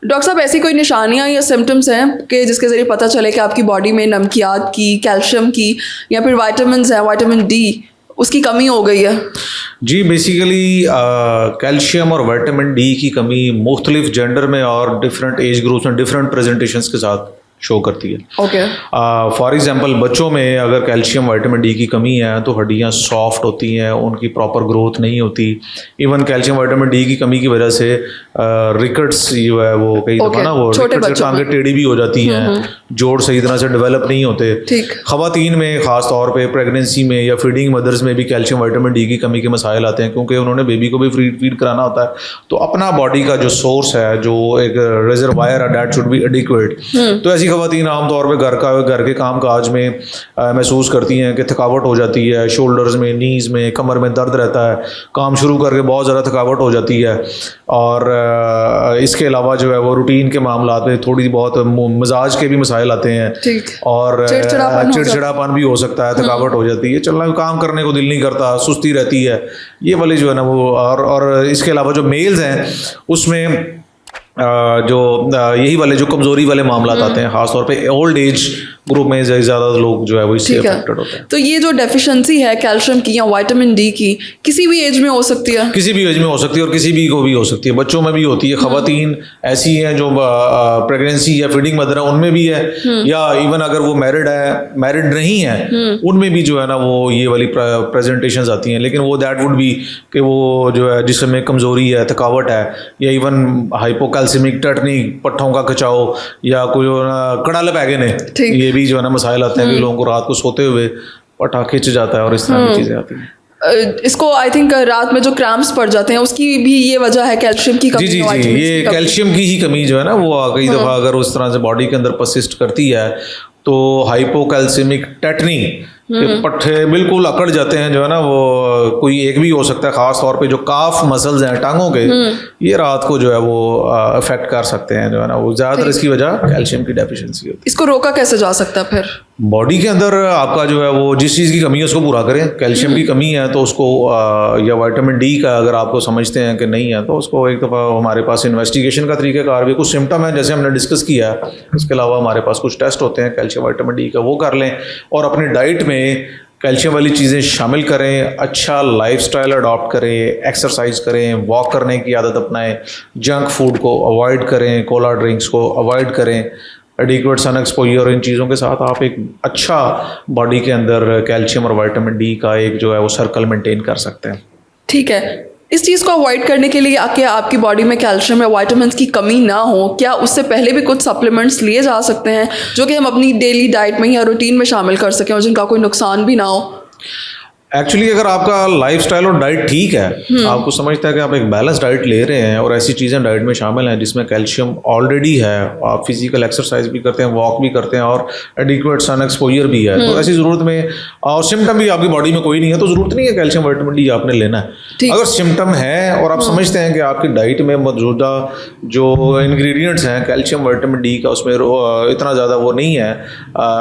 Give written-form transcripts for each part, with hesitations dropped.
Doctor साहब, ऐसी कोई निशानियाँ या सिम्टम्स हैं कि जिसके ज़रिए पता चले कि आपकी बॉडी में नमकियात की, कैल्शियम की या फिर वाइटामिन है, वाइटामिन डी, उसकी कमी हो गई है? जी, बेसिकली कैल्शियम और विटामिन डी की कमी मुख्तलिफ जेंडर में और डिफरेंट एज ग्रुप्स में डिफरेंट प्रेजेंटेशंस के साथ शो करती है। ओके। फॉर एग्जांपल बच्चों में अगर कैल्शियम विटामिन डी की कमी है तो हड्डियां सॉफ्ट होती हैं, उनकी प्रॉपर ग्रोथ नहीं होती। इवन कैल्शियम विटामिन डी की कमी की वजह से रिकट्स जो है वो कई दफ़ा ना वो रिकट्स से टांगें टेढ़ी भी हो जाती हैं, जोड़ सही तरह से डेवलप नहीं होते। ख़वातीन में ख़ास तौर पे प्रेगनेंसी में या फीडिंग मदर्स में भी कैल्शियम विटामिन डी की कमी के मसाइल आते हैं, क्योंकि उन्होंने बेबी को भी फीड कराना होता है। तो अपना बॉडी का जो सोर्स है, जो एक रिजर्वायर है, दैट शुड बी एडिक्वेट। तो ऐसी ख़वातीन आमतौर पे घर के काम काज में महसूस करती हैं कि थकावट हो जाती है, शोल्डर्स में, नीज़ में, कमर में दर्द रहता है, काम शुरू करके बहुत ज़्यादा थकावट हो जाती है। और इसके अलावा जो है वो रूटीन के मामला में थोड़ी बहुत मिजाज के भी मसाइल आते हैं और चिड़चिड़ापन भी हो सकता है, थकावट हो जाती है, चलना काम करने को दिल नहीं करता, सुस्ती रहती है, ये वाली जो है ना वो। और इसके अलावा जो मेल्स हैं उसमें जो यही वाले जो कमज़ोरी वाले मामला आते हैं, ख़ासतौर पे ओल्ड एज ग्रुप में ज़्यादा लोग जो है वो इससे अफेक्टेड होते हैं। तो ये जो डेफिशिएंसी है कैल्शियम की या विटामिन डी की, किसी भी एज में हो सकती है? किसी भी एज में हो सकती है और किसी भी को भी हो सकती है। बच्चों में भी होती है, ख़वातीन ऐसी हैं जो प्रेगनेंसी या फीडिंग मदर है उनमें भी है, या इवन अगर वो मैरिड नहीं है उनमें भी जो है ना वो ये वाली प्रेजेंटेशंस आती हैं। लेकिन वो दैट वुड बी कि वो जो है जिसमें कमज़ोरी है, थकावट है, या इवन हाइपोकैल्सिमिक टेटनी, पट्ठों का खिंचाव, या कोई कड़ाल पैगे ने, ये भी जो है ना मसाइल आते हैं कि लोगों को रात को सोते हुए पटा खिंच जाता है और इस तरह की चीज़ें आती हैं। इसको आई थिंक रात में जो क्रैम्प्स पड़ जाते हैं उसकी भी ये वजह है कैल्शियम की कमी। जी, ये कैल्शियम की ही कमी जो है ना वो कई दफ़ा अगर उस तरह से बॉडी के अंदर परसिस्ट करती है तो हाइपोकैल्सिमिक टेटनी के पट्टे बिल्कुल अकड़ जाते हैं, जो है ना वो कोई एक भी हो सकता है, खास तौर पे जो काफ मसल्स हैं टांगों के, ये रात को जो है वो अफेक्ट कर सकते हैं, जो है ना वो ज़्यादातर इसकी वजह कैल्शियम की डेफिशिएंसी होती है। इसको रोका कैसे जा सकता है फिर? बॉडी के अंदर आपका जो है वो जिस चीज़ की कमी है उसको पूरा करें। कैल्शियम की कमी है तो उसको या विटामिन डी का अगर आपको समझते हैं कि नहीं है तो उसको एक दफ़ा हमारे पास इन्वेस्टिगेशन का तरीक़ाकार भी, कुछ सिम्टम है जैसे हमने डिस्कस किया, इसके अलावा हमारे पास कुछ टेस्ट होते हैं कैल्शियम विटामिन डी का, वो कर लें और अपनी डाइट में कैल्शियम वाली चीज़ें शामिल करें, अच्छा लाइफस्टाइल अडॉप्ट करें, एक्सरसाइज करें, वॉक करने की आदत अपनाएं, जंक फूड को अवॉइड करें, कोला ड्रिंक्स को अवॉइड करें, एडिक्वेट सन एक्सपोजर, इन चीज़ों के साथ आप एक अच्छा बॉडी के अंदर कैल्शियम और विटामिन डी का एक जो है वो सर्कल मेंटेन कर सकते हैं। ठीक है, इस चीज़ को अवॉइड करने के लिए आपकी बॉडी में कैल्शियम या विटामिन्स की कमी ना हो, क्या उससे पहले भी कुछ सप्लीमेंट्स लिए जा सकते हैं जो कि हम अपनी डेली डाइट में या रूटीन में शामिल कर सकें और जिनका कोई नुकसान भी ना हो? एक्चुअली अगर आपका लाइफस्टाइल और डाइट ठीक है, आपको समझता है कि आप एक बैलेंस डाइट ले रहे हैं और ऐसी चीज़ें डाइट में शामिल हैं जिसमें कैल्शियम ऑलरेडी है, आप फिजिकल एक्सरसाइज भी करते हैं, वॉक भी करते हैं और एडिक्वेट सन एक्सपोजर भी है, तो ऐसी ज़रूरत में और सिम्टम भी आपकी बॉडी में कोई नहीं है तो ज़रूरत नहीं है कैल्शियम विटामिन डी आपने लेना है। अगर सिम्टम है और आप समझते हैं कि आपकी डाइट में मौजूदा जो इंग्रेडिएंट्स हैं कैल्शियम विटामिन डी का उसमें इतना ज़्यादा वो नहीं है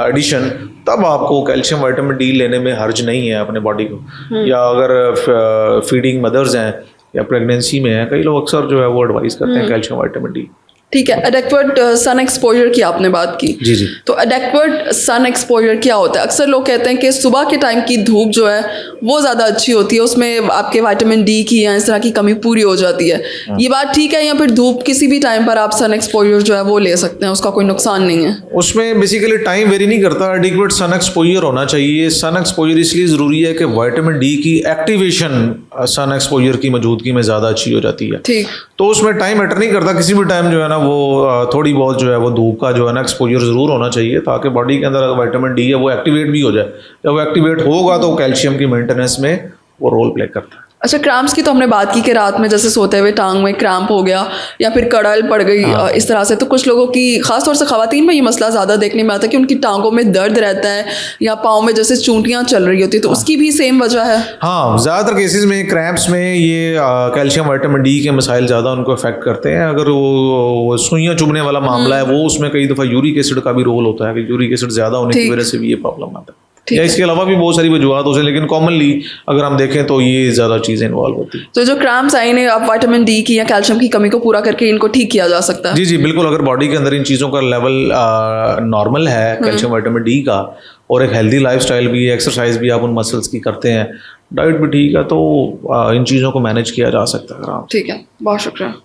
एडिशन, तब आपको कैल्शियम विटामिन डी लेने में हर्ज नहीं है अपने बॉडी को। या अगर फीडिंग मदर्स हैं या प्रेगनेंसी में हैं, कई लोग अक्सर जो है वो एडवाइस करते हैं कैल्शियम विटामिन डी। ठीक है, एडेक्वेट सन एक्सपोजर की आपने बात की। जी। तो एडेक्वेट सन एक्सपोजर क्या होता है? अक्सर लोग कहते हैं कि सुबह के टाइम की धूप जो है वो ज़्यादा अच्छी होती है, उसमें आपके विटामिन डी की या इस तरह की कमी पूरी हो जाती है। ये बात ठीक है, या फिर धूप किसी भी टाइम पर आप सन एक्सपोजर जो है वो ले सकते हैं, उसका कोई नुकसान नहीं है? उसमें बेसिकली टाइम वेरी नहीं करता, एडिक्वेट सन एक्सपोजर होना चाहिए। सन एक्सपोजर इसलिए ज़रूरी है कि विटामिन डी की एक्टिवेशन सन एक्सपोजर की मौजूदगी में ज़्यादा अच्छी हो जाती है। ठीक, तो उसमें टाइम मैटर नहीं करता, किसी भी टाइम जो है ना वो थोड़ी बहुत जो है वो धूप का जो है ना एक्सपोजर ज़रूर होना चाहिए ताकि बॉडी के अंदर अगर विटामिन डी है वो एक्टिवेट भी हो जाए। जब वो एक्टिवेट होगा तो कैल्शियम की मेंटेनेंस में वो रोल प्ले करता है। अच्छा, क्रैम्प्स की तो हमने बात की कि रात में जैसे सोते हुए टांग में क्रैम्प हो गया या फिर कड़ल पड़ गई, इस तरह से, तो कुछ लोगों की खासतौर से ख़वातीन में ये मसला ज़्यादा देखने में आता है कि उनकी टांगों में दर्द रहता है या पाँव में जैसे चूंटियाँ चल रही होती है, तो उसकी भी सेम वजह है? हाँ, ज़्यादातर केसेस में क्रैम्प्स में ये कैल्शियम विटामिन डी के मसाइल ज़्यादा उनको अफेक्ट करते हैं। अगर वो सुइयाँ चुभने वाला मामला है वो उसमें कई दफ़ा यूरिक एसिड का भी रोल होता है कि यूरिक एसिड ज़्यादा होने की वजह से भी ये प्रॉब्लम आता है। ठीक या है। इसके अलावा भी बहुत सारी वजूहत हो सकती हैं, लेकिन कॉमनली अगर हम देखें तो ये ज़्यादा चीज़ें इन्वॉल्व होती हैं। तो जो क्रैम्प्स आई ने अब विटामिन डी की या कैल्शियम की कमी को पूरा करके इनको ठीक किया जा सकता है। जी जी बिल्कुल, अगर बॉडी के अंदर इन चीज़ों का लेवल नॉर्मल है कैल्शियम विटामिन डी का, और एक हेल्दी लाइफस्टाइल भी, एक्सरसाइज भी आप उन मसल्स की करते हैं, डाइट भी ठीक है, तो इन चीज़ों को मैनेज किया जा सकता है आराम से। ठीक है, बहुत शुक्रिया।